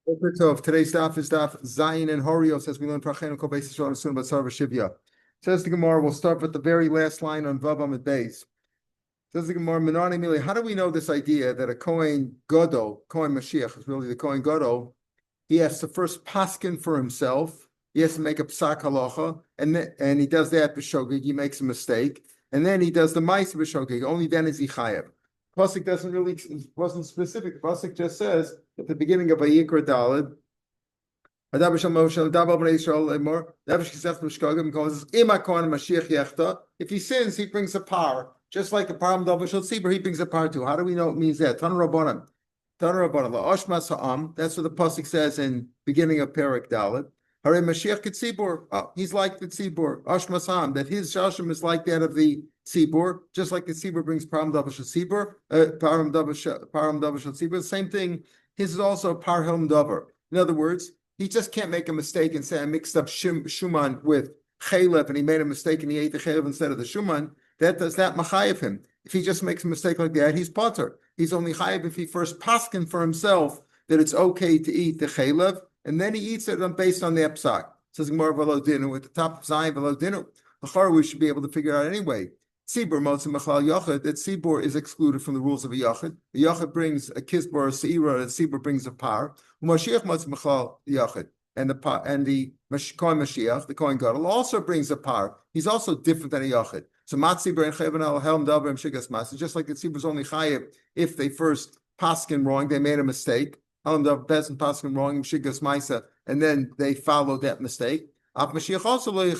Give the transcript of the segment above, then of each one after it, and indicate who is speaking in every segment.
Speaker 1: So today's daf is daf Zayin and Horios, as we learn Prachenu Kol Beis Yisrael soon about Sarva Shivya. Says the Gemara, we'll start with the very last line on Vav Amid Beis. Says the Gemara, Menani Mili, how do we know this idea that a Kohen Gadol, Kohen Mashiach, is really the Kohen Gadol, he has to first paskin for himself, he has to make a psak halacha, and he does that b'shogig, he makes a mistake, and then he does the ma'ase b'shogig, only then is he chayev. Pasuk wasn't specific. Pasuk just says at the beginning of Vayikra Daled, if he sins, he brings a par. Just like the param davar shel tzibur, he brings a par too. How do we know it means that? Tanu Rabbanan. That's what the pasuk says in beginning of Perek Daled. Hare Mashiach Ketzibur. He's like the tzibur. Ashmas Ha'am. That his shashim is like that of the tzibur, just like the tzibur brings param davar shel tzibur, param davar shel tzibur. The same thing. His is also par helm davar. In other words, he just can't make a mistake and say I mixed up shuman with chaylev and he made a mistake and he ate the chaylev instead of the shuman. That does that machayev him. If he just makes a mistake like that, he's potter. He's only chayev if he first paskin for himself that it's okay to eat the chaylev, and then he eats it based on the psak. Says Gemara v'lo dinu at the top of Zayin v'lo dinu. L'chara we should be able to figure out anyway. Tzibur motzim mechlal yachid, that tzibur is excluded from the rules of a yachid. The yachid brings a kisbar or seira, and tzibur brings a par. Umashiach motzim mechlal yachid, and the Kohen Mashiach, the Kohen Gadol, also brings a par. He's also different than a yachid. So matzibur and chayvan helm davar and shigas mas. Just like the tzibur is only chayev if they first paskin wrong, they made a mistake. Helm davar peasant paskin wrong shigas maisa, and then they followed that mistake. Mashiach also he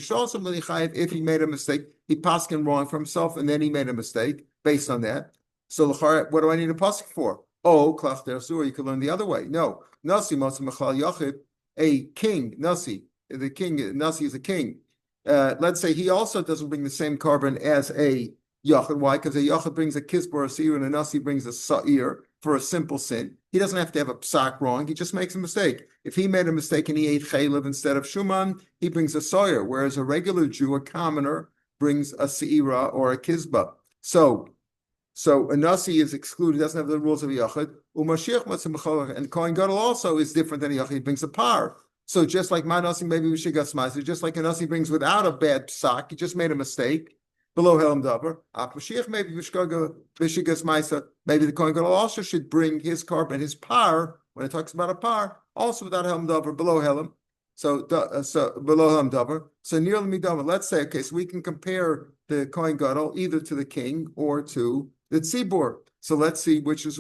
Speaker 1: should also be chayev if he made a mistake. He paskin wrong for himself, and then he made a mistake based on that. So what do I need a pasuk for? Oh, klach dersur, you could learn the other way. No, nasi motzim mechal yachid, a king, nasi, the king, nasi is a king. Let's say he also doesn't bring the same carbon as a yachid. Why? Because a yachid brings a kisbar or seir, and a nasi brings a sa'ir for a simple sin. He doesn't have to have a psak wrong. He just makes a mistake. If he made a mistake and he ate chaylev instead of shuman, he brings a sawyer, whereas a regular Jew, a commoner, brings a seira or a kizba. So a nasi is excluded, doesn't have the rules of a yachid. And Kohen Gadol also is different than a yachid. He brings a par. So just like my nasi, maybe we should get smashed. Just like a nasi brings without a bad psak, he just made a mistake. Below helm davar, Mashiach maybe v'shigas ma'isa. Maybe the Kohen Gadol also should bring his carbon, his par, when it talks about a par, also without helm davar, below helm. So below helm davar. So near midama. Let's say, okay, so we can compare the Kohen Gadol either to the king or to the tzibur. So let's see which is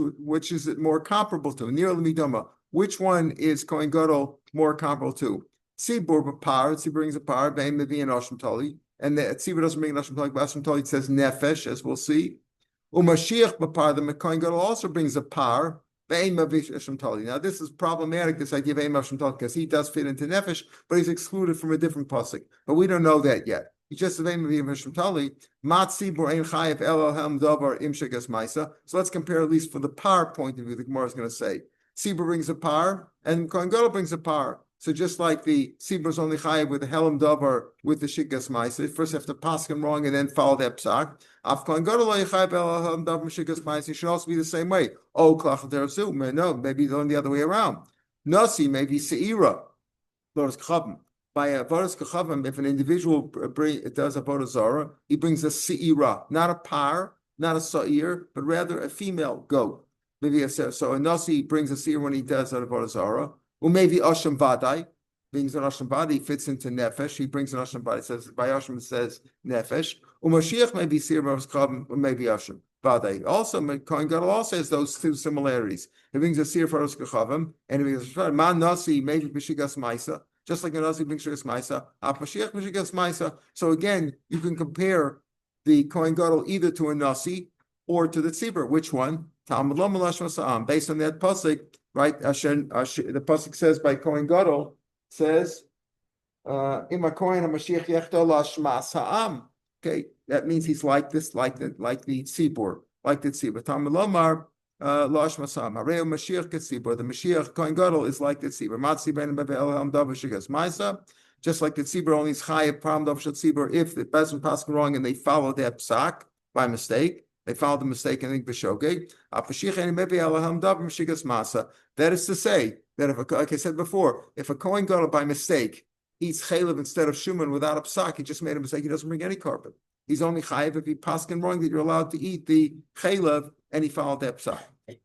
Speaker 1: it more comparable to. Near midama. Which one is Kohen Gadol more comparable to? Tzibur par. Tzibur brings a par. Ve'im mevi and Asham Tali. And the tzibur doesn't bring Asham Tali. Asham Tali says nefesh, as we'll see. Umashiach b'par, the Kohen Gadol also brings a par. Ve'im mevi Asham Tali. Now this is problematic. This idea of ve'im Asham Tali, because he does fit into nefesh, but he's excluded from a different pasuk. But we don't know that yet. He just says ve'im mevi Asham Tali. Mat tzibur ein chayev el helm davar im shegas ma'isa. So let's compare at least for the par point of view. The Gemara is going to say tzibur brings a par and Kohen Gadol brings a par. So just like the tzibur is only chayev with the helm davar with the shigas ma'isa, first have to pass him wrong and then follow that psak. Af Kohen Gadol chayev el helm davar shigas ma'isa. It should also be the same way. Oh, klach derasu. No, maybe the other way around. Nasi maybe seira. Boros kachavim. By a boros kachavim, if an individual does a boros zara, he brings a seira, not a par, not a sa'ir, but rather a female goat. Maybe so a nasi brings a seira when he does a boros zara. Or maybe Asham Vadai brings an Asham Vadai, fits into Nefesh. He brings an Asham Vadai, says by Asham it says Nefesh. Or Mashiach maybe Sir Kavim, or maybe Asham Vadai. Also, Kohen Gadol also has those two similarities. He brings a Sir for Kavim, and he brings a Man Nasi, maybe Bishigas Maisa, just like a Nasi brings Shigas Maisa, Mashiach Bishigas Maisa. So again, you can compare the Kohen Gadol either to a Nasi or to the Tzibur. Which one? Talmud Lo Malash Masa'am. Based on that pasuk, right? The pasuk says by Kohen Gadol says, "Ima Kohen HaMashiach Yechto Lashmas Ha'am." Okay, that means he's like this, like the tzibur, like the tzibur. Talmud Lomar Lashmas Ha'am. Harei Mashiach Ketzibur. The Mashiach Kohen Gadol is like the tzibur. Matzi Ben Bevel Ham Davar Shigas Ma'isa. Just like the tzibur only is chayev param davar shel tzibur if the person passed wrong and they follow that psak by mistake. They followed the mistake and think b'shogeg. That is to say that if, like I said before, if a Kohen Gadol by mistake eats chaylev instead of shuman without a psak, he just made a mistake. He doesn't bring any carbon. He's only chayiv if he paskin wrong that you're allowed to eat the chaylev and he followed that psak.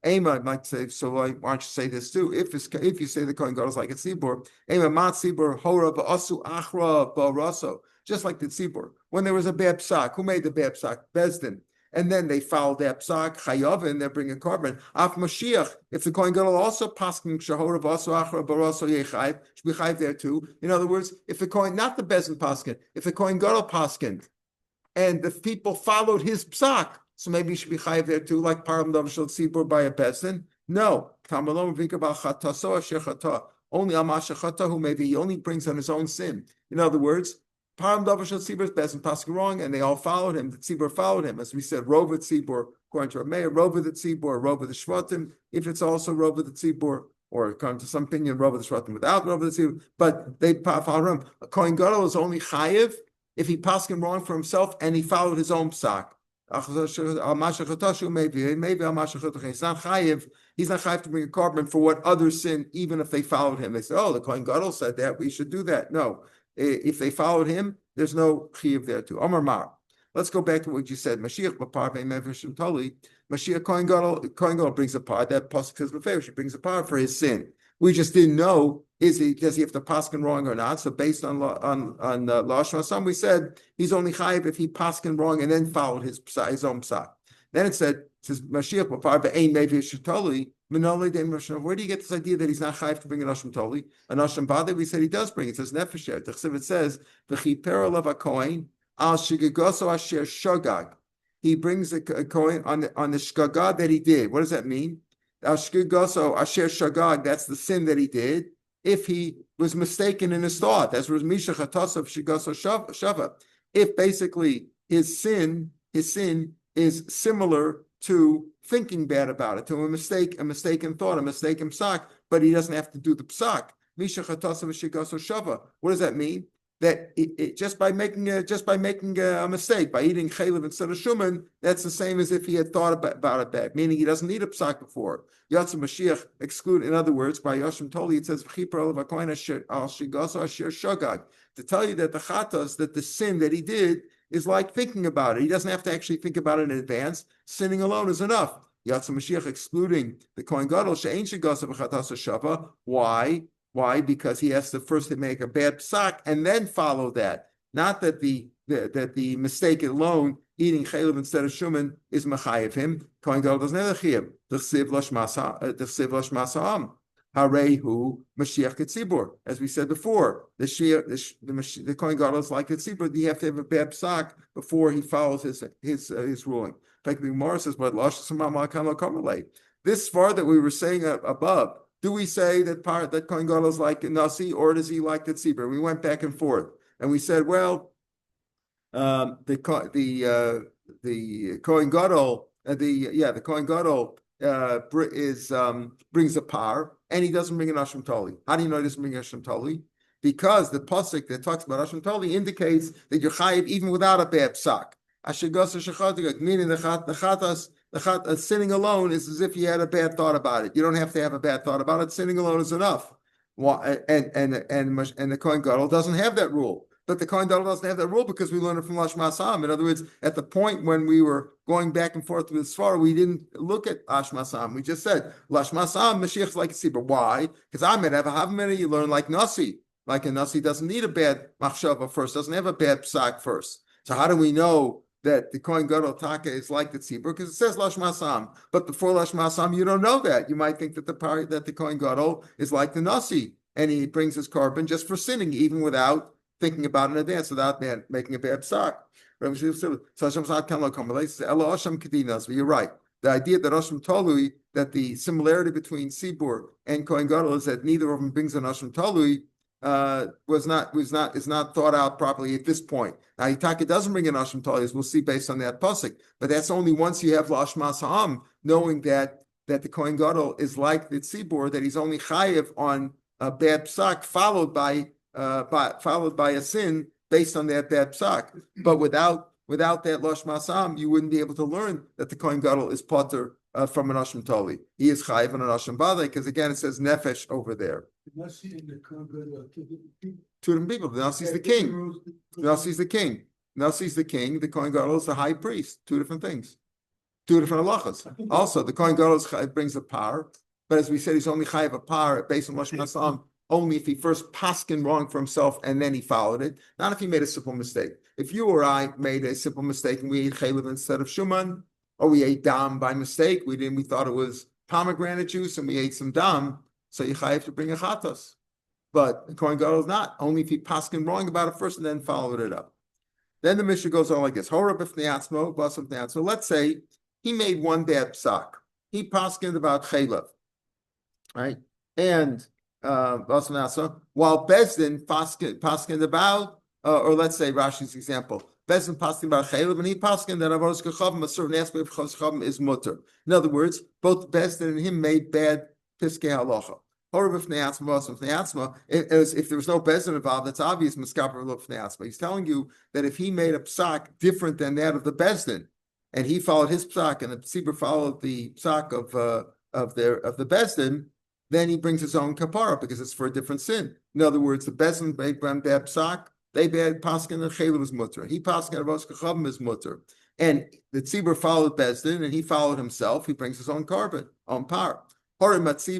Speaker 1: Ema might say, so why don't you say this too? If you say the Kohen Gadol is like a tzibur, Ema mat tzibur hora ba'asu achra ba'raso, just like the tzibur. When there was a bad psak, who made the bad psak? Bezdin. And then they fouled that psak, chayav, and they're bringing carbon. Af Mashiach, if the Kohen Gadol also paskin shahora ba'asu achra ba'raso yechayiv, should be chayiv there too. In other words, if the Kohen, not the Bezdin paskin, if the Kohen Gadol paskin, and the people followed his psak, so maybe you should be chayiv there too, like param dav shel tzibur by a bezdin. No, tamalom v'ikabal chataso asher chata. Only amasha chata who maybe he only brings on his own sin. In other words, param dav shel tzibur bezdin passing wrong, and they all followed him. The tzibur followed him, as we said. Rova tzibur according to Rav Meir, Rova the tzibur, Rova the shvatim. If it's also Rova the tzibur, or according to some opinion, Rova the shvatim without Rova the tzibur, but they followed him. A Kohen Gadol is only chayiv if he paskin wrong for himself and he followed his own psak. Maybe he's not chayiv to bring a carbon for what others sin, even if they followed him. They say, oh, the Kohen Gadol said that, we should do that. No, if they followed him, there's no chayiv there too. Amar Mar. Let's go back to what you said. Mashiach Kohen Gadol brings a par. That pasuk is beferish. He brings a par for his sin. We just didn't know, does he have to paskin wrong or not? So based on Lashon Hasam, we said he's only chayiv if he paskin wrong and then followed his own psak. Then it says Mashiach b'par be'ein mevi shetoli minole de Moshe. Where do you get this idea that he's not chayiv to bring an asham toli? An asham bade, we said he does bring. It says nefesher. It says v'chiper alav hakohen al shigagoso asher shogag. He brings a coin on the shgagah that he did. What does that mean? Ashkigoso asher shagag, that's the sin that he did. If he was mistaken in his thought, that's was misha chatasav shigoso shava. If basically his sin is similar to thinking bad about it, to a mistaken thought, a mistaken psak, but he doesn't have to do the psak. Misha chatasav shigoso shava. What does that mean? That just by making a mistake, by eating chaylev instead of shuman, that's the same as if he had thought about it back, meaning he doesn't need a psak before. Yatsu Mashiach exclude, in other words, by Yashim Toli, it says, to tell you that the chatas, that the sin that he did is like thinking about it. He doesn't have to actually think about it in advance. Sinning alone is enough. Yatsu Mashiach excluding the Kohen Gadol, she'ein shigasa b'chatas shava. Why? Why? Because he has to first make a bad psak and then follow that. Not that the mistake alone, eating chaylev instead of shuman, is machayev him. Kohen Gadol doesn't have a chiyuv. D'chsiv lashmasam. Harehu Mashiach Ketzibur. As we said before, the Kohen Gadol is like Ketzibur. You have to have a bad psak before he follows his ruling. In fact, the Gemara says, "But this far that we were saying above." Do we say that Kohen Gadol is like Nasi, or does he like the Tzibur? We went back and forth, and we said, well, the Kohen Gadol, the Kohen Gadol brings a par, and he doesn't bring an Asham Toli. How do you know he doesn't bring an Asham Toli? Because the pasuk that talks about Asham Toli indicates that you're chayiv even without a bad psak. Meaning the chatas. Sinning alone is as if you had a bad thought about it. You don't have to have a bad thought about it. Sinning alone is enough. And the Kohen Gadol doesn't have that rule. But the Kohen Gadol doesn't have that rule because we learned it from Lashma Sam. In other words, at the point when we were going back and forth with Sfar, we didn't look at Lashma Sam. We just said Lashma Sam, Mashiach's like a Tzibur. Why? Because Ahmed have many you learn like Nasi. Like a Nasi doesn't need a bad machshava first, doesn't have a bad psak first. So how do we know that the Kohen Gadol Taka is like the Tzibur? Because it says Lashma Sam, but before Lashma Sam, you don't know that. You might think that the Kohen Gadol is like the Nasi, and he brings his carbon just for sinning, even without thinking about it in advance, without making a bad psak. You're right. The idea that Asham Talui, that the similarity between Tzibur and Kohen Gadol is that neither of them brings an Asham Talui, is not thought out properly at this point. Now, Itaka doesn't bring an Asham Tali, as we'll see based on that pasuk, but that's only once you have Lashma Sa'am, knowing that the Kohen Gadol is like the Tzibur, that he's only chayiv on a bad psak followed by a sin based on that bad psak. But without without that Losh Masam, you wouldn't be able to learn that the Kohen Gadol is potter from an Asham Toli. He is Chayiv and an Asham Bade, because again, it says Nefesh over there. Two different people. The Nasi's the king. The Nasi's the king. Nasi's the king. The Kohen Gadol is the high priest. Two different things. Two different halachas. Also, the Kohen Gadol brings a par, but as we said, he's only chayiv a par based on Lashon Hasam only if he first paskin wrong for himself and then he followed it. Not if he made a simple mistake. If you or I made a simple mistake and we ate chaylev instead of shuman, or we ate dam by mistake, we thought it was pomegranate juice and we ate some dam, so you chayiv to bring a chatas. But the Kohen Gadol is not, only if he paskin wrong about it first and then followed it up. Then the Mishnah goes on like this. So let's say he made one bad psak. He paskined about chaylev, right? And while Bezdin paskined about, or let's say Rashi's example, Bezdin paskined about chaylev, and he paskined that avodas kachavim, a certain aspect of kachavim is mutter. In other words, both Bezdin and him made bad piskei halacha. If there was no Bezdin involved, that's obvious. He's telling you that if he made a psak different than that of the Bezdin, and he followed his psak, and the tzibur followed the psak of the Bezdin, then he brings his own kapara because it's for a different sin. In other words, the Bezdin made bad psak, they bad paskin and chaylev is mutter. He paskin avodas kachavim is mutter, and the tzibur followed Bezdin, and he followed himself. He brings his own carbon, own par. Let's say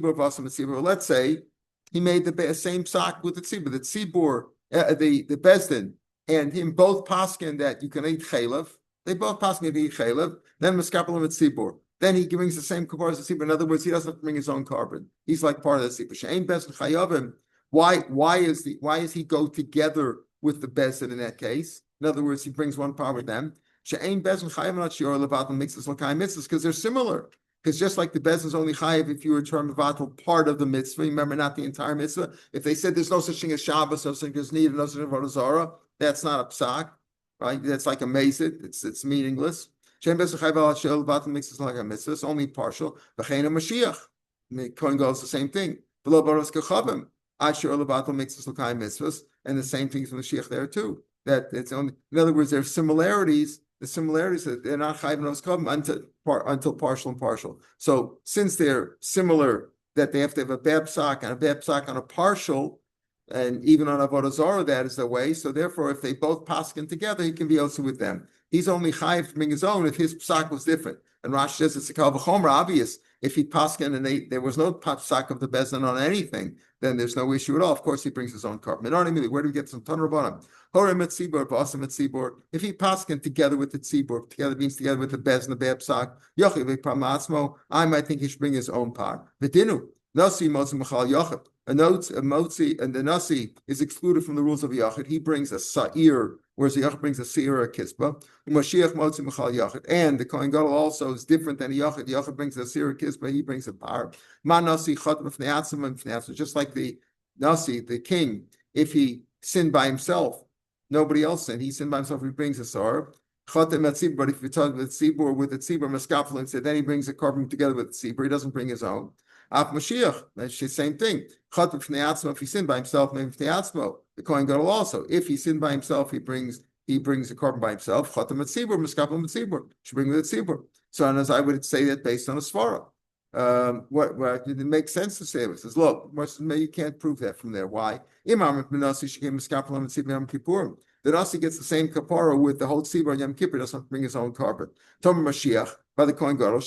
Speaker 1: he made the same psak with the tzibur, the Bezdin, and him both paskin that you can eat chaylev. They both paskin to eat chaylev. Then miskapelim at tzibur. Then he brings the same kapar as the tzibur. In other words, he doesn't have to bring his own carbon. He's like part of the tzibur. She'ein Bezdin chayavim. Why is he go together with the Bezdin in that case? In other words, he brings one par with them. She'ein Bezdin chayavim not shiur levatal mixes l'kayim mitzvahs, because they're similar. Because just like the Bezdin is only chayiv if you were to mevatel part of the mitzvah, remember, not the entire mitzvah. If they said there's no such thing as Shabbos, no such thing as need, no such thing as avodah zarah, that's not a psak, right? That's like a mazit. It's meaningless. It's only partial. Mashiach. Kohen Gadol is the same thing. And the same thing from the Mashiach there too. That it's only, in other words, there are similarities. The similarities that they're not chayiv until partial and partial. So since they're similar, that they have to have a bad psak and a bad psak on a partial, and even on avodah zarah that is the way. So therefore, if they both paskin together, he can be also with them. He's only chayiv to bring his own if his psak was different. And Rashi says it's a kal v'chomer, obvious. If he paskin and there was no psak of the Bezdin on anything, then there's no issue at all. Of course, he brings his own carbon. Where do we get some ton rabbanim? If he paskin together with the tzibur, together means together with the Bezdin, the bad psak, I might think he should bring his own part. V'dinu nasi motzi machal yachid. A motzi and the nasi is excluded from the rules of yachid. He brings a sa'ir, whereas the yachid brings a seir or a kispa. Mashiach motzi machal yachid, and the Kohen Gadol also is different than the yachid. The yachid brings a seir or kispa. He brings a par. Ma nasi chat b'fnei atzma, just like the nasi, the king, if he sinned by himself, nobody else sinned. He sinned by himself. He brings a sar. But if you talk with the tzibur maskafel, said then he brings a carbon together with the tzibur. He doesn't bring his own. Mashiach, that's the same thing. If he sinned by himself, maybe the Kohen Gadol also. If he sinned by himself, he brings a carbon by himself. Should bring with the tzibur. So, and as I would say that based on a svara. What it makes sense to say it says, look, you can't prove that from there. Why? The Nasi gets the same kapara with the whole tzibur on Yom Kippur, doesn't bring his own carbon. Tomer Mashiach by the Kohen Gadol,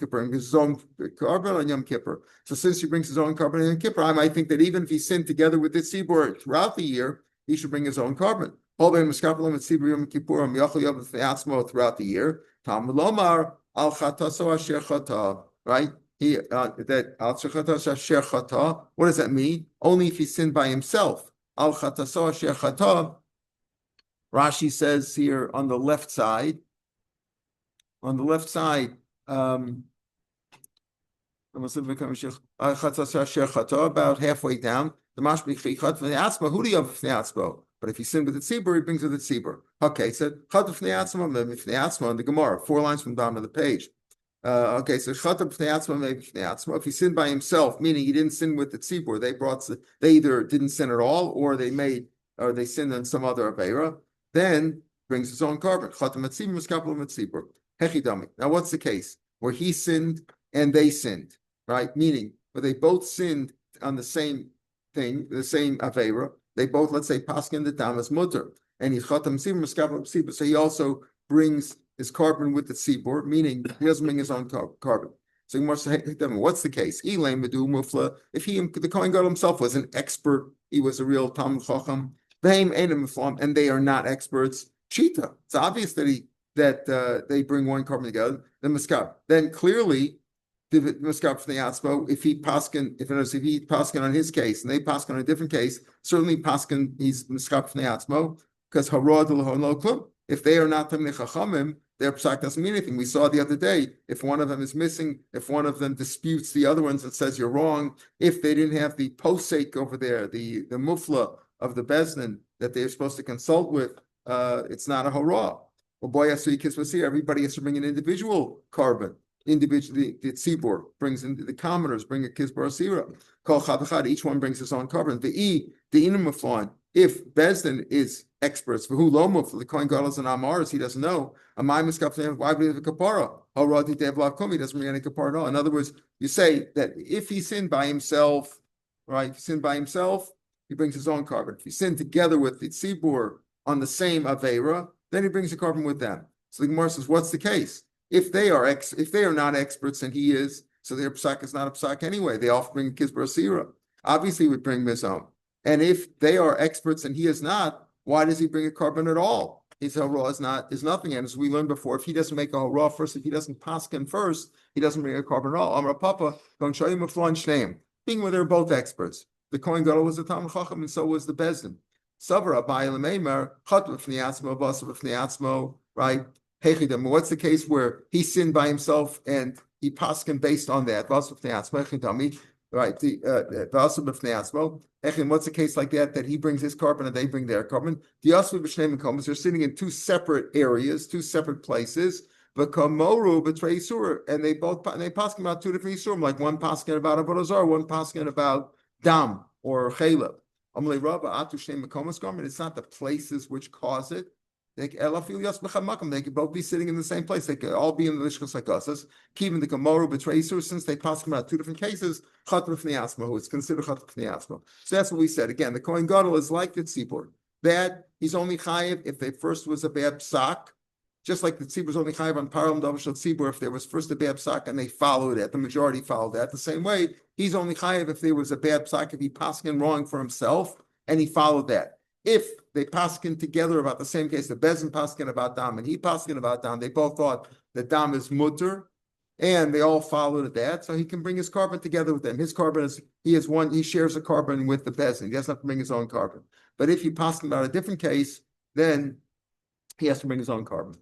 Speaker 1: brings his own carbon on Yom Kippur. So since he brings his own carbon on Yom Kippur, I might think that even if he sinned together with the tzibur throughout the year, he should bring his own carbon. Throughout the year. Talmud Lomar al chataso asher chata, right? That al chataso asher chata. What does that mean? Only if he sinned by himself. Al chataso asher chata. Rashi says here on the left side. About halfway down, the mashbich chichat v'nei atzma. Who do you have v'nei atzma? But if he sinned with the tzibur, he brings with the tzibur. Okay, so chat v'nei atzma in the Gemara, 4 lines from the bottom of the page. Okay, so chat v'nei atzma. If he sinned by himself, meaning he didn't sin with the tzibur, they either didn't sin at all, or they sinned on some other aveira. Then brings his own carbon. Now, what's the case? Where he sinned and they sinned, right? Meaning, where they both sinned on the same thing, the same Avera. They both, let's say, paskin the dam as mutter. And he's chatam tzibur, miskapel tzibur. So he also brings his carbon with the tzibur, meaning he doesn't bring his own carbon. So you must say, what's the case? If he, the Kohen Gadol himself was an expert, he was a real Talmud Chacham, and they are not experts. Cheetah. It's obvious that they bring one carbon together. The miskap. Then clearly, the miskap from the atzmo. If he paskin on his case and they paskin on a different case, certainly paskin he's miskap from the atzmo because harod lo klum. If they are not tamnei chachamim, their psak doesn't mean anything. We saw the other day, if one of them is missing, if one of them disputes the other ones and says you're wrong, if they didn't have the posek over there, the mufla of the bezdin that they're supposed to consult with, it's not a hurrah. Well, boy, everybody has to bring an individual carbon. Individually, the tzibur brings in the commoners, bring a kisbar asira. Kol chad, each one brings his own carbon. The inum if bezdin is experts for who lomo for the Kohen Gadol and Amars, he doesn't know. Why would he have a kapara? He doesn't bring any kapara at all. In other words, you say that if he sinned by himself, right? If he sinned by himself, he brings his own carbon. If he sinned together with the tzibur on the same avera, then he brings a carbon with them. So the Gemara says, what's the case? If they are not experts and he is, so their psak is not a psak anyway. They often bring kisbar asira. Obviously, he would bring mizom. And if they are experts and he is not, why does he bring a carbon at all? His hurrah is nothing. And as we learned before, if he doesn't make a hurrah first, if he doesn't paskin first, he doesn't bring a carbon at all. Amar Papa, don't show him a flan shneim. Being where they're both experts. The Kohen Gadol was a Talmud Chacham, and so was the Bezdin. Savra Abai Lemeimer, Chatva Fniatzmo, Basav Fniatzmo, right? Hechidem. What's the case where he sinned by himself and he paskin based on that? Basav Fniatzmo, Hechidami, right? The Basav Fniatzmo. What's the case like that he brings his carbon and they bring their carbon? The Yasvu B'Shneim and Komas are sitting in two separate areas, two separate places. But Kamoru B'Trei Yisur, and they paskin about two different Yisurim, like one paskin about Avodah Zarah, one paskin about Dam or Chaleb. It's not the places which cause it. They could both be sitting in the same place. They could all be in the Lishkas Hakasas. Keeping the Kamoru B'Trei Yisur, since they paskin about two different cases, Chatva Fniasmo, it's considered Chatva Fniasmo. So that's what we said. Again, the Kohen Gadol is like the tzibur. That he's only chayiv if they first was a bad psak, just like the tzibur is only chayiv on param davashal tzibur if there was first a bad psak and they followed it. The majority followed that. The same way, he's only chayiv if there was a bad psak if he paskin wrong for himself and he followed that. If they paskin together about the same case, the Bezin paskin about Dam and he paskin about Dam, they both thought that Dam is mutter, and they all followed that, so he can bring his carbon together with them. His carbon is he shares a carbon with the Bezin. He doesn't have to bring his own carbon. But if he paskin about a different case, then he has to bring his own carbon.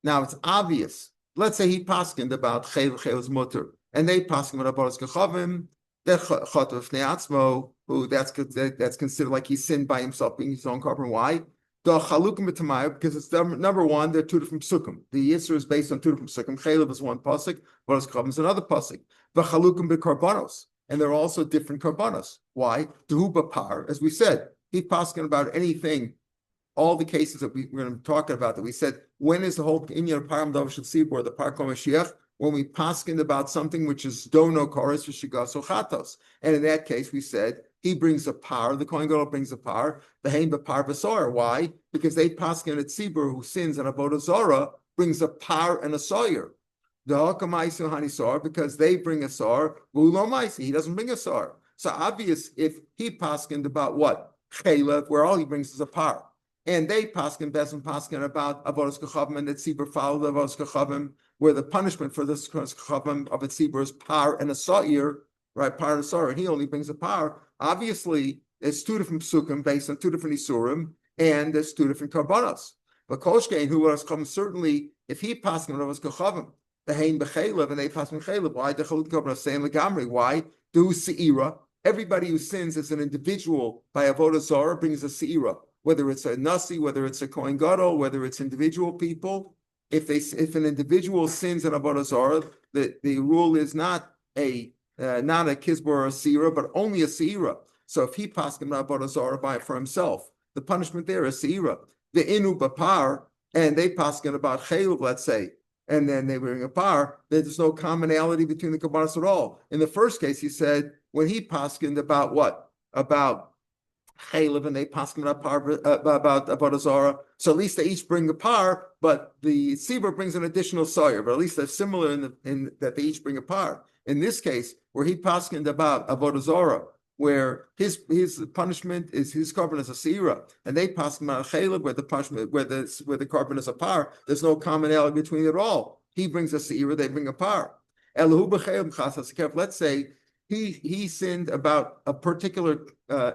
Speaker 1: Now it's obvious. Let's say he paskined about Chel's mutter, and they paskin about Boros Kechavim. That Chatva Fnei who that's considered like he sinned by himself, being his own carbon. Why? The Chalukim B'Tamayah, because it's number one, they're two different psukim. The Yisr is based on two different psukim. Chaylev is one pasuk, Boros Kechavim is another pasuk. The Chalukim B'Karbanos, and they're also different karbanos. Why? Dehu B'Par, as we said, he paskin about anything. All the cases that we're going to be talking about that we said, when is the whole inyan of Param Dav Shel the Par Kol Mashiach? When we paskin about something which is dono koros v'shigas chatos, and in that case we said he brings a par, the Kohen Gadol brings a par, the hein b'par v'soyer. Why? Because they paskin at tzibur who sins on avodah zarah brings a par and a sawyer. The hakamaisu hanisar because they bring a sar, v'ulo maisi, he doesn't bring a sar. So obvious if he paskined about what chaylev, where all he brings is a par, and they paskin besim paskin about avodas kechavim and that tzibur follow the avodas kechavim, where the punishment for this kechavim of a tzibur is par and a sa'ir, right? Par and a sa'ir, and he only brings a par. Obviously, there's two different psukim based on two different isurim, and there's two different karbanos. But koshkein who was come certainly if he paskin avodas kechavim, the hein b'chaylev and they paskin chaylev. Why the chalut karbanos saying legamri? Why do seira? Everybody who sins as an individual by avodah zarah brings a seira. Whether it's a nasi, whether it's a kohen gadol, whether it's individual people, if an individual sins in avodah zarah, the rule is not a kisbar or a seira, but only a seira. So if he paskin avodah zarah by for himself, the punishment there is seira. The inu bapar, and they paskin about chaylev, let's say, and then they bring a par. There's no commonality between the kabbalas at all. In the first case, he said when he paskined about what? About chaylev, and they paskin about par about azara. So at least they each bring a par, but the tzibur brings an additional sawyer. But at least they're similar in that they each bring a par. In this case, where he paskined about azara, where his punishment is his carbon is a seira, and they paskin about chaylev, where the punishment where the carbon is a par. There's no commonality between it at all. He brings a seira, they bring a par. Let's say he sinned about a particular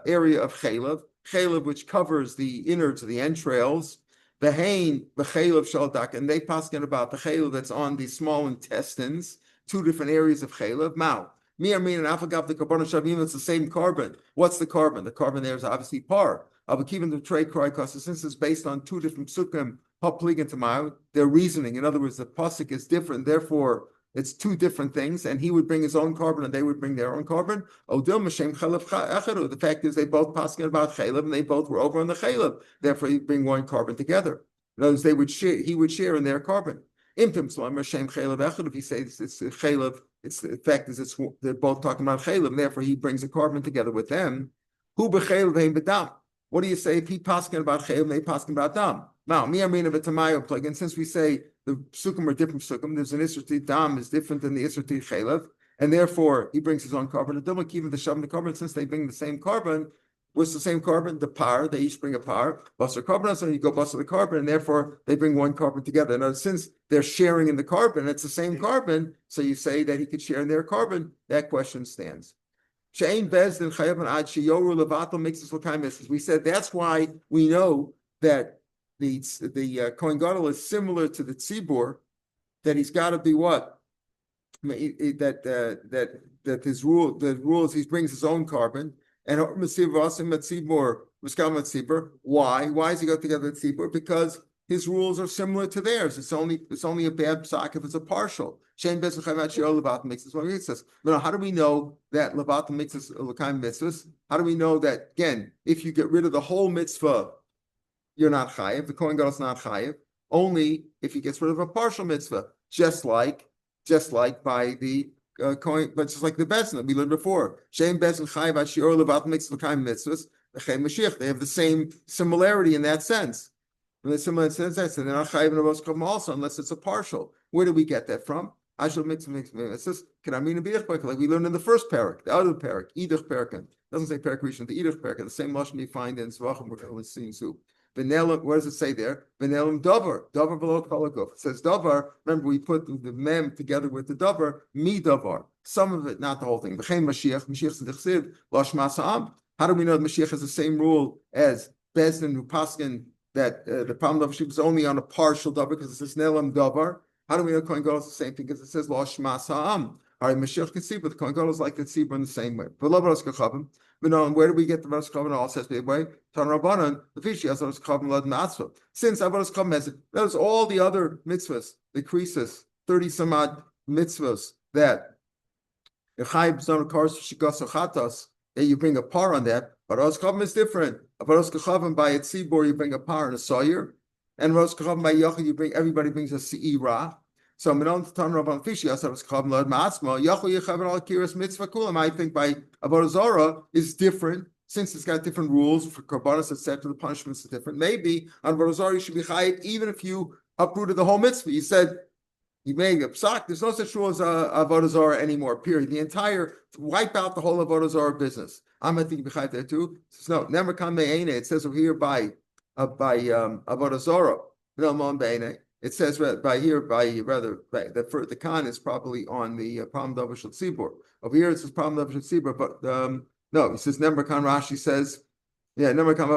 Speaker 1: area of chaylev, which covers the innards of the entrails. The hain, the chaylev shaldak, and they paskin about the chaylev that's on the small intestines, two different areas of chaylev. Now, Mir and Afagav, the carbon shavim, it's the same carbon. What's the carbon? The carbon there is obviously par. Keeping the trade cry cost, since it's based on two different psukim, haplig and tamau, their reasoning. In other words, the pasuk is different, therefore it's two different things, and he would bring his own carbon and they would bring their own carbon. The fact is they both paskin about chaylev and they both were over on the chaylev, therefore you bring one carbon together. In other words, they would share, he would share in their carbon. If he says it's chaylev, it's the fact is they're both talking about chaylev, and therefore he brings a carbon together with them. What do you say if he paskin about chaylev and they paskin about dam? Now, and since we say the psukim are different psukim, there's an israti dam is different than the israti chaylev, and therefore he brings his own carbon. And even the shav and the carbon, since they bring the same carbon, what's the same carbon? The par, they each bring a par. Basar carbon, so you go basar the carbon, and therefore they bring one carbon together. Now, since they're sharing in the carbon, it's the same carbon, so you say that he could share in their carbon. That question stands. She'ain bezdin chayav ad sheyoru levatel makes us l'kaim misses. We said that's why we know that the Kohen Gadol is similar to the tzibur, that he's got to be what? That his rule, the rules, he brings his own carbon. And why? Why does he go together with tzibur? Because his rules are similar to theirs. It's only a bad psak if it's a partial. Makes this one it says. But how do we know that levatel makes us l'kaim mitzvahs? How do we know that again? If you get rid of the whole mitzvah, you're not chayiv. The Kohen Gadol is not chayiv. Only if he gets rid of a partial mitzvah, just like by the Kohen, but just like the bezin that we learned before. Shem bezin chayiv shiur levatel makes l'kaim mitzvahs. They have the same similarity in that sense. In the similar sense, they're not chayiv in a also unless it's a partial. Where do we get that from? Ashel makes mitzvahs. Can I mean a bidach parak like we learned in the first parak, the other parak, idach parak. Doesn't say parak rishon, the idach parak. The same lashon you find in Zvachim we're going to see soon. Benelim, what does it say there? Benelim davar below kolaguf. It says davar. Remember, we put the mem together with the davar. Mi davar. Some of it, not the whole thing. V'chein Mashiach. Mashiach zedichsid lash masam. How do we know that Mashiach has the same rule as Bezdin who paskin that the problem of is only on a partial davar because it says nelim davar? How do we know Kohen Gadol is the same thing because it says lash masam? All right, Mashiach can see, but the Kohen Gadol is like the tzibur in the same way. Where do we get the Avodas Kavod? All says the way. Tan Rabbanan, the Fishi has Avodas Kavod Lad Matzvah. Since Avodas Kavod has those all the other mitzvahs, the krisis, 30 some odd mitzvahs that that you bring a par on that. But Avodas Kavod is different. Avodas Kavod by its tzibur you bring a par and a sawyer, and Avodas Kavod by Yachid everybody brings a seira. So I think by Avodah Zarah is different since it's got different rules for karbanos, etc. The punishments are different. Maybe on Avodah Zarah you should be chayiv even if you uprooted the whole mitzvah. You said you made a psak. There's no such rule as Avodah Zarah anymore. Period. The entire wipe out the whole Avodah Zarah business. I'm going to think be chayiv there too. No, never come me'ene. It says over here by Avodah Zarah. It says the Khan is probably on the Pam Davar Shel Tzibur. Over here it says Pam Davar Shel Tzibur, but no, it says Nember Khan. Rashi says, yeah, Nember Khan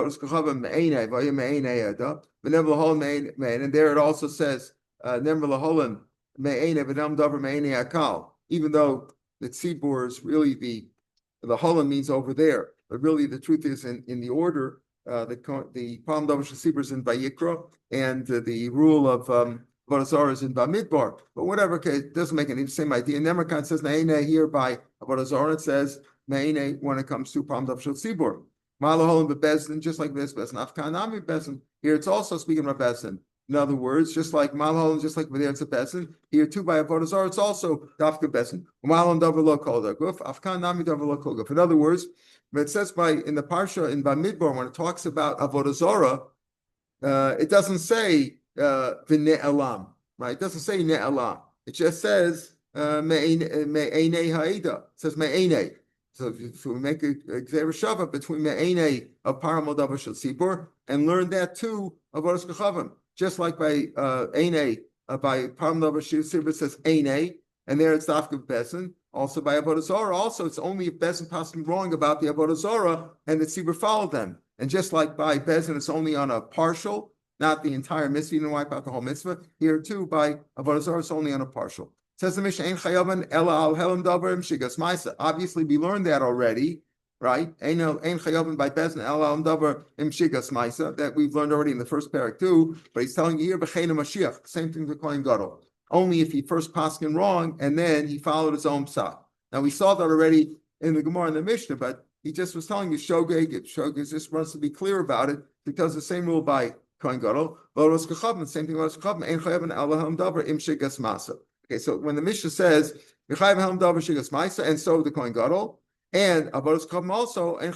Speaker 1: Me'ene Vaya Me'ene Ada, V'Nember Lahol Me'ene, and there it also says Nember Laholim Me'ene V'Nem Davar Me'ene Akal. Even though the Tzibur is really the Holim means over there, but really the truth is in the order. The Palm Davar Shel Tzibur is in Vayikra, and the rule of Avodah Zarah is in Bamidbar. But whatever, okay, it doesn't make any same idea. Nemerkan says Me'ene here by Avodah Zarah. It says Me'ene when it comes to Palm Davar Shel Tzibur. Malaholim bebezin, just like this bezin. Afkanami bezin. Here it's also speaking about bezin. In other words, just like Malholim, just like there it's a bezin. Here too by Avodah Zarah, it's also dafka bezin. Malholim davar lo kol daguf. Afkanami davar lo kol guf. In other words, when it says in the parsha in Bamidbar, when it talks about Avodah Zarah, it doesn't say v'ne'elam, right? It doesn't say ne'elam. It just says me'enei ha'ida. It says me'enei. So if we make a Shava between me'enei of paramol davar shel tzibur and learn that too of Avodas Kechavim, just like by enei by paramol davar shel tzibur it says enei, and there it's dafka bezin. Also by Avodah Zarah, also it's only if bezin passing wrong about the Avodah Zarah and the tzibur followed them. And just like by bezin, it's only on a partial, not the entire mitzvah. You don't wipe out the whole mitzvah. Here too, by Avodah Zarah, it's only on a partial. Says the Mishnah, "Ein chayavan ela al helam davar shigas ma'isa." Obviously, we learned that already, right? Ein chayavan by bezin ela al davar shigas ma'isa. That we've learned already in the first parak too. But he's telling you here, b'chein Mashiach, same thing with Kohen Gadol. Only if he first paskin wrong and then he followed his own psak. Now we saw that already in the Gemara and the Mishnah, but he just was telling you shogeg just wants to be clear about it because the same rule by Kohen Gadol, same thing about Kechavim, ein chayavan ela helam davar shigas ma'isa. Okay, so when the Mishnah says and so the Kohen Gadol and Avodas Kechavim also it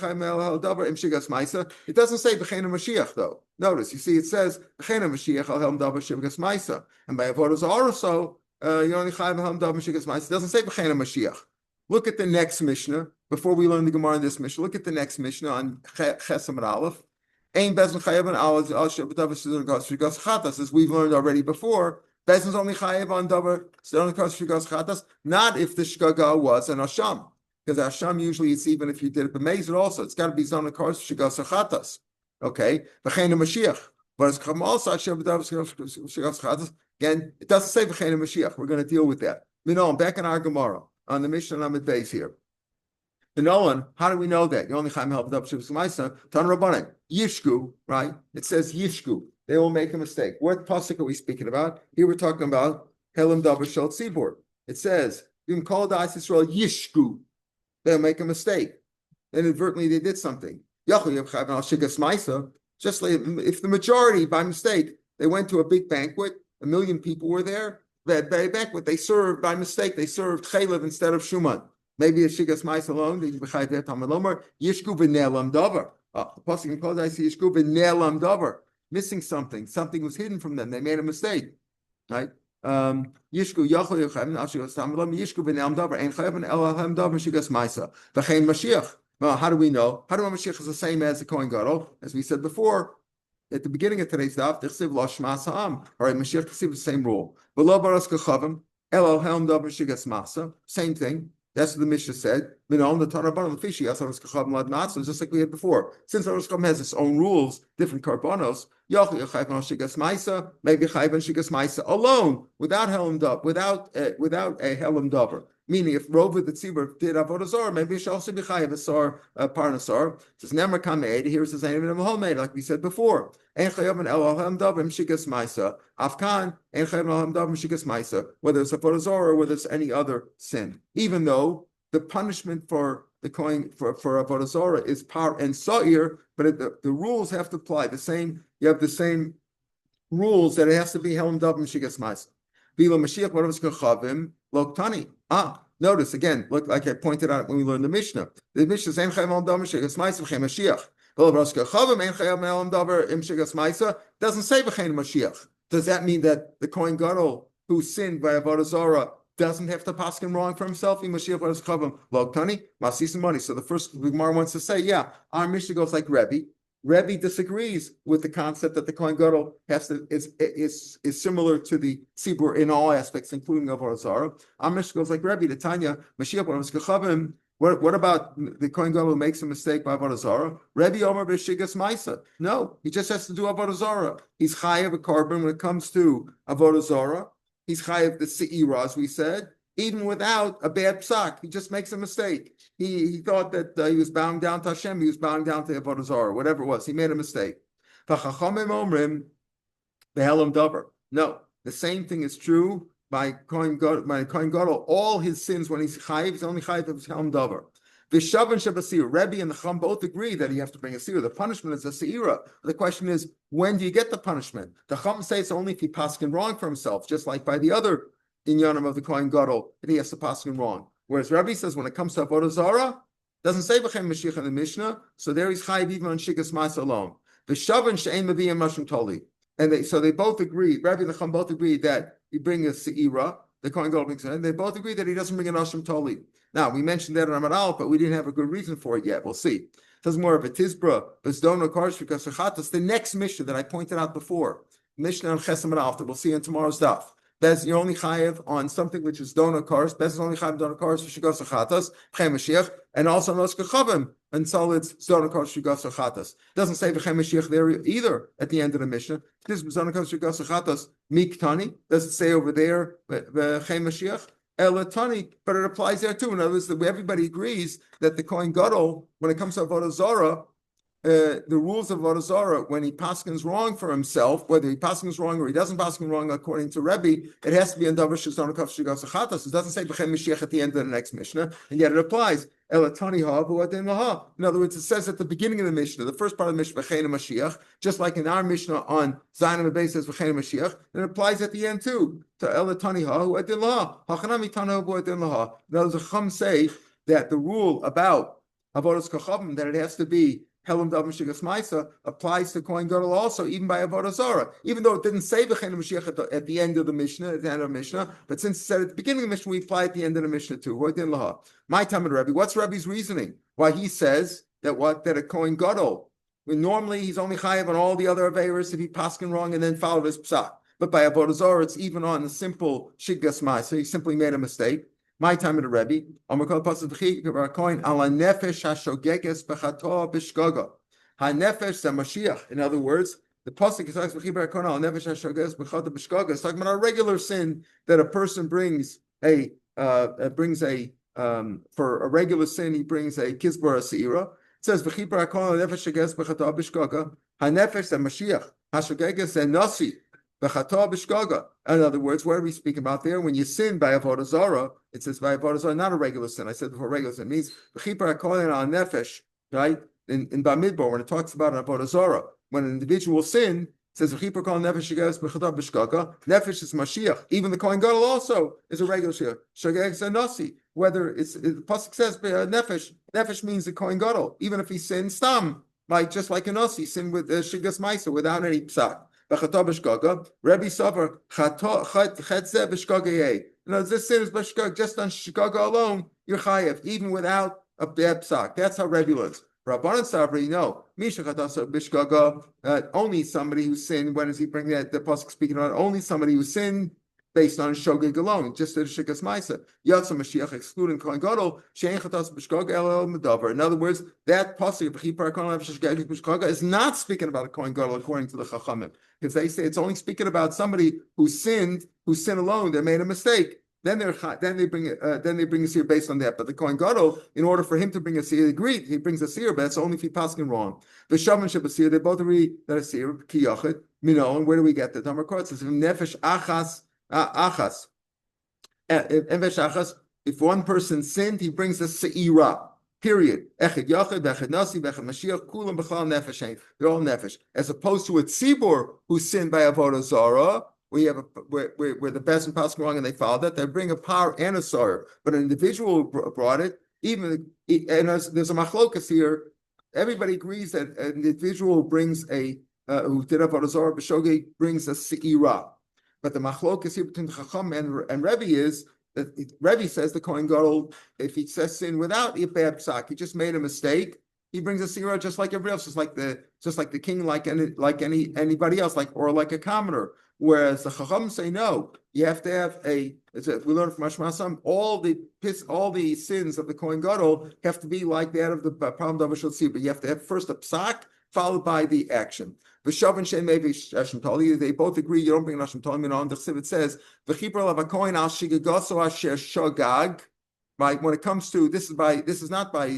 Speaker 1: doesn't say b'chein Mashiach though. Notice, you see, it says b'chein Mashiach al helm davar shigas ma'isa, and by Avodas Zarah also you only chayav helm davar shigas ma'isa. It doesn't say b'chein Mashiach. Look at the next Mishnah before we learn the Gemara in this Mishnah. Look at the next Mishnah on Chesam and Aleph. Ein bezin chayav al shigas chatas, as we've learned already before. Bezin's only chayav on davar shigas chatas, not if the shgaga was an asham, because asham usually it's even if you did it b'mezid also, it's got to be zon kars shigas chatas. Okay, v'chein Mashiach, but it's come also shigas chatas. Again, it doesn't say v'chein Mashiach. We're going to deal with that. Back in our Gemara on the Mishnah Lamed Beis here. The Nolan, how do we know that? You only chayav help davar shigas ma'isa. Tan Rabbanan Yishku, right? It says Yishku. They will make a mistake. What pasuk are we speaking about? Here we're talking about Helam Davar Shel Tzibur. It says, you can call the Eis Yisrael Yishku. They'll make a mistake. Inadvertently they did something. Just like if the majority, by mistake, they went to a big banquet, 1 million people were there, that banquet, they served, by mistake, they served Chaylev instead of Shuman. Maybe a Shigas Mais alone, they Yishku v'ne'elam davar. The pasuk calls I see Yishku v'ne'elam davar. Missing something. Something was hidden from them. They made a mistake. Right? Yishku yachol yachavim ashigas tamalam yishku v'ne'elam davar ein chayavin elahem davar shigas ma'isa v'chein Mashiach. Well, how do we know? How do we know Mashiach is the same as the Kohen Gadol? As we said before, at the beginning of today's daf, Dichsiv lo shmas ha'am. All right, Mashiach Dichsiv is the same rule. V'lo baras kechavim elahem davar shigas ma'isa. Same thing. That's what the Mishnah said. The Tanaban Fishi, just like we had before. Since Avodas Kechavim has its own rules, different karbonos, maybe Chayvan Shigas Maisa alone, without Helam Davar, without a Helam Davar. Meaning, if Rova the Tzibur did Avodah Zarah, maybe it should also be Chayav Asar Parnasar. It says Nemar Kameid. Here it says Ein Mahomed, like we said before. Ein Chayav Elohim Davar Shigas Maisa. Afkan Ein Chayav Elohim Davar Shigas Maisa. Whether it's Avodah Zarah or whether it's any other sin, even though the punishment for the coin for Avodah Zarah is par and sa'ir, but the rules have to apply the same. You have the same rules that it has to be Helam Davar Shigas Maisa. Bila Mashiach Avodas Kechavim Loktani. Notice again, look like I pointed out when we learned the Mishnah. The Mishnah says, Mashiach. Doesn't say Mashiach. Does that mean that the Kohen Gadol who sinned by Avodah Zarah doesn't have to paskin wrong for himself? Mashiach Avodas Kechavim Loktani Masis money. So the first Gemara wants to say, yeah, our Mishnah goes like Rebbe. Rebbe disagrees with the concept that the Kohen Gadol is similar to the Tzibur in all aspects, including Avodah Zarah. Our Mishnah goes like Rebbe, the Tanya, Mashiach Avodas Kechavim. What about the Kohen Gadol who makes a mistake by Avodah Zarah? Rebbe Omer b'Shigas Maisa. No, he just has to do Avodah Zarah. He's chayav a carbon when it comes to Avodah Zarah. He's chayav the Se'ira, as we said, even without a bad psak. He just makes a mistake. He thought that he was bowing down to Hashem, he was bowing down to Avodah Zarah, whatever it was. He made a mistake. V'chachamim omrim behelam davar. No, the same thing is true by Kohen Gadol. All his sins when he's chayiv, he's only chayiv of helam davar. Vishavan Shabasir, Rebbe and the Chum both agree that you have to bring a seir. The punishment is a seira. The question is, when do you get the punishment? The Chum say it's only if he paskin wrong for himself, just like by the other inyanim of the Kohen Gadol, that he has to paskin wrong. Whereas Rebbe says when it comes to Avodah Zarah, doesn't say B'chem Mashiach in the Mishnah, so there he's chayiv even on Shigas Mas alone. Vishavan She'en Maviyim Mashim Toli. And they both agree, Rebbe and the Chum both agree that you bring a seira, the Kohen Gadol brings it, and they both agree that he doesn't bring an Ashim Toli. Now, we mentioned that in Amaral, but we didn't have a good reason for it yet. We'll see. It does more of a Tizbra, Bezdona Karsh, because Chatas, the next Mishnah that I pointed out before, Mishnah on Chesam and Alta, we'll see in tomorrow's Daf. Bez, you're only chayev on something which is Dona Kars. Bez is only chayev Dona Kars for Shigos Chatas, B'chem Mashiach, and also Nos Kechavim, and solids Dona Kars Shigos Chatas. Doesn't say B'chem Mashiach there either at the end of the Mishnah. This is Dona Kars Shigos Chatas, Miktani. Doesn't say over there B'chem Mashiach. Elatani, but it applies there too. In other words, everybody agrees that the Kohen Gadol, when it comes to Avodah Zarah, the rules of Avodah Zarah, when he paskins wrong for himself, whether he paskins wrong or he doesn't paskin wrong according to Rebbe, it has to be in Davar Shizon Kaf Shigas Achatas. It doesn't say B'chem Mashiach at the end of the next Mishnah, and yet it applies. Elatani Ha'avu Adin Laha. In other words, it says at the beginning of the Mishnah, the first part of the Mishnah, B'chein Mashiach, just like in our Mishnah on Zayin and Beis says B'chein Mashiach, and it applies at the end too to Elatani Ha'avu Adin Laha. Hachanami Tana Ha'avu Adin Laha. In other words, the Chum say that the rule about Avodas Kachavim, that it has to be Helam Dav Mashiach Maisa, applies to Kohen Gadol also, even by Avodah Zarah. Even though it didn't say B'chein Mashiach at the end of the Mishnah, at the end of the Mishnah, but since it said at the beginning of the Mishnah, we apply at the end of the Mishnah too. My time at Rebbe. What's Rebbe's reasoning? Why he says that a Kohen Gadol, when normally he's only chayav on all the other aveiros if he paskin wrong and then followed his psak. But by Avodah Zarah, it's even on the simple Shigas Maisa. He simply made a mistake. My time at the Rebbe, in other words, the pasuk is talking about a regular sin that a person brings for a regular sin, he brings a kizbar seira. It says in other words, what are we speaking about there? When you sin by Avodah Zarah, it says by Avodah Zarah, not a regular sin. I said before, regular sin means nefesh, right? In Bamidbar, when it talks about an Avodah Zarah, when an individual sin, it says nefesh is Mashiach. Even the Kohen Gadol also is a regular shir. Shageg is a nasi. Whether the pasuk says nefesh means the Kohen Gadol, even if he sins stam, like just like a nasi, sin with shigas ma'isa without any psak. Rebbe Savar Chetze B'Shgaga. This sin is B'Shgaga, just on Shgaga alone, you're chayev, even without a bad psak. That's how Rebbe learns. Rabbanan Savri, no. Misha Chetasa B'Shgaga, only somebody who sinned. When does he bring that? The pasuk speaking on only somebody who sinned based on Shogeg alone, just as Shikas Maisa. Yatsa Mashiach, excluding Kohen Gadol, Shein Chatas B'Shgaga El Medavar. In other words, that pasuk is not speaking about a Kohen Gadol according to the Chachamim, because they say it's only speaking about somebody who sinned alone. They made a mistake. Then they bring a seer based on that. But the Kohen Gadol, in order for him to bring a seer, agreed he brings a seer, but it's only if he paskin wrong. The Shaman Sheba seer, they both agree that a seer kiyachid mino. And where do we get that? Tamar Kort says nefesh achas. If one person sinned, he brings a seira. Period. Echad yachid, echad nasi, echad mashiach, kulam b'chal nefesh. They're all nefesh. As opposed to a tzibur who sinned by avodah zarah, where the best and paskin wrong and they followed that, they bring a par and a sar. But an individual who brought it, and there's a machlokas here. Everybody agrees that an individual who brings who did avodah zarah b'shogeg brings a seira. But the machlokas here between the Chacham and Rebbe is that Rebbe says the Kohen Gadol, if he says sin without a bad psak, he just made a mistake, he brings a seira just like everybody else, just like the king, like anybody else, or like a commoner. Whereas the Chacham say no, you have to have we learn from Ashmasam, all the sins of the Kohen Gadol have to be like that of the Palm Davashal Tzibur, but you have to have first a psak followed by the action. They both agree you don't bring an Hashem Talim on the Chsiv. It says right, when it comes to this is not by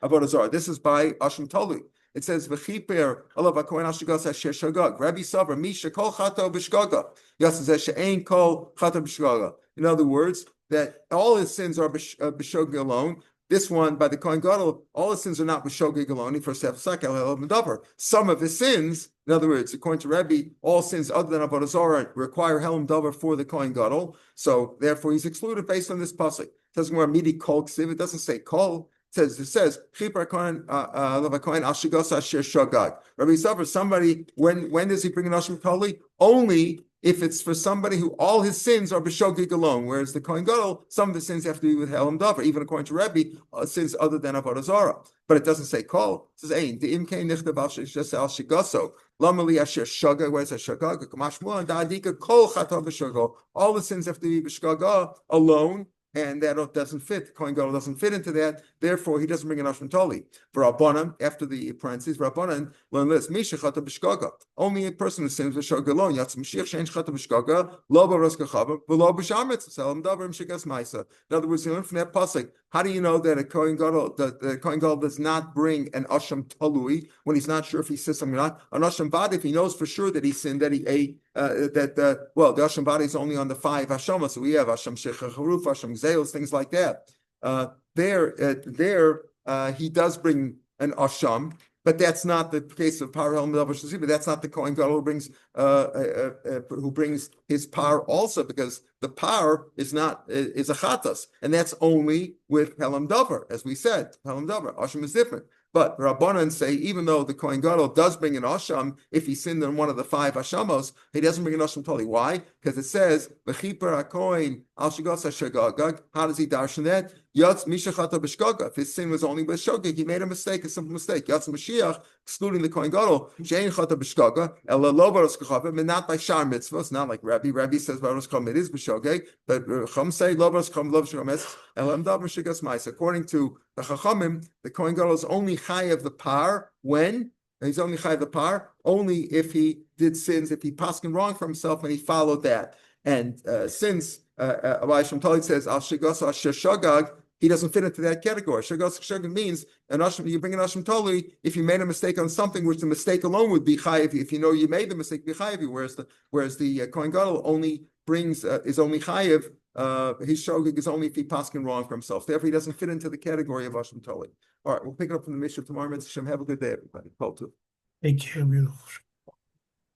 Speaker 1: Avodah Zarah, this is by Hashem Talim. It says v'chiper alav hakohen al shigas asher shagag. Rabbi Savar misha kol chato b'shgaga. Yasser zeh she'ein kol chato b'shgaga. In other words, that all his sins are b'shogeg alone. This one, by the Kohen Gadol, all his sins are not b'shogeg alone. He first have sakel medaber. Some of his sins, in other words, according to Rebbe, all sins other than avodah zarah require helam davar for the Kohen Gadol. So therefore, he's excluded based on this pasuk. It doesn't wear midi kol ksiv. It doesn't say kol. It says Chipar Kohen Kohen al shigos asher shagag. Rabbi Yisrael, somebody, when does he bring an asham totally? Only if it's for somebody who all his sins are b'shogeg alone, whereas the Kohen Gadol, some of the sins have to be with helam davar, even according to Rebbe, sins other than avodah zarah. But it doesn't say kol. It says ein the imkein nichtav al shigoso lamali asher shagag. Where's that shagag? Kamashmuah da'adika kol chatav b'shogeg. All the sins have to be b'shogeg alone. And that doesn't fit. Kohen Gadol doesn't fit into that. Therefore, he doesn't bring an ashram toli. For Rabbanan, after the parentheses, Rabbanan learn this: Misha chata b'shgaga. Only a person who sins b'shgaga alone. Yatz Mashiach shein chata b'shgaga lo b'ros kachava v'lo b'shametz selam davar imshigas ma'isa. In other words, you learn from that pasuk. How do you know that a Kohen Gadol, the Kohen Gadol does not bring an ashram talui when he's not sure if he says something or not? An ashram bad, if he knows for sure that he sinned, that he ate, the ashram bad is only on the 5 hashamas. So we have ashram shecharuf, ashram zeos, things like that. He does bring an asham, but that's not the case of par helam davar shasi. But that's not the Kohen Gadol who brings his par also, because the par is a chatas, and that's only with helam davar, as we said. Helam davar asham is different. But Rabbanan say, even though the Kohen Gadol does bring an asham, if he sinned in one of the 5 ashamos, he doesn't bring an asham totally. Why? Because it says, "V'chiper hakohen al shigos hashagagag." How does he darshan that? Yatz mishachata b'shgaga. If his sin was only b'shogeg, he made a mistake, a simple mistake. Yatz Mashiach, excluding the Kohen Gadol, she'ein chata b'shgaga, ela lo baros kachavim, and not by shar mitzvahs. Not like Rabbi. Rabbi says baros kachavim, it is b'shogeg, but Chum say lo baros kachavim, lo b'shogeg, elam davar shigas ma'is. According to the Chachamim, the Kohen Gadol is only chayav the par when he's only chayav the par only if he did sins, if he paskin wrong for himself and he followed that. And since Shem Talmud says al shigos asher shagag, he doesn't fit into that category. Shagos shagag means an asham. You bring an asham totally if you made a mistake on something, which the mistake alone would be chayav. If you know you made the mistake, be chayav. Whereas the Kohen Gadol only brings is only chayav. His shogeg is only if he paskin wrong for himself. Therefore, he doesn't fit into the category of asham totally. All right, we'll pick it up from the Mishnah tomorrow. Have a good day, everybody. Call to.
Speaker 2: Thank you.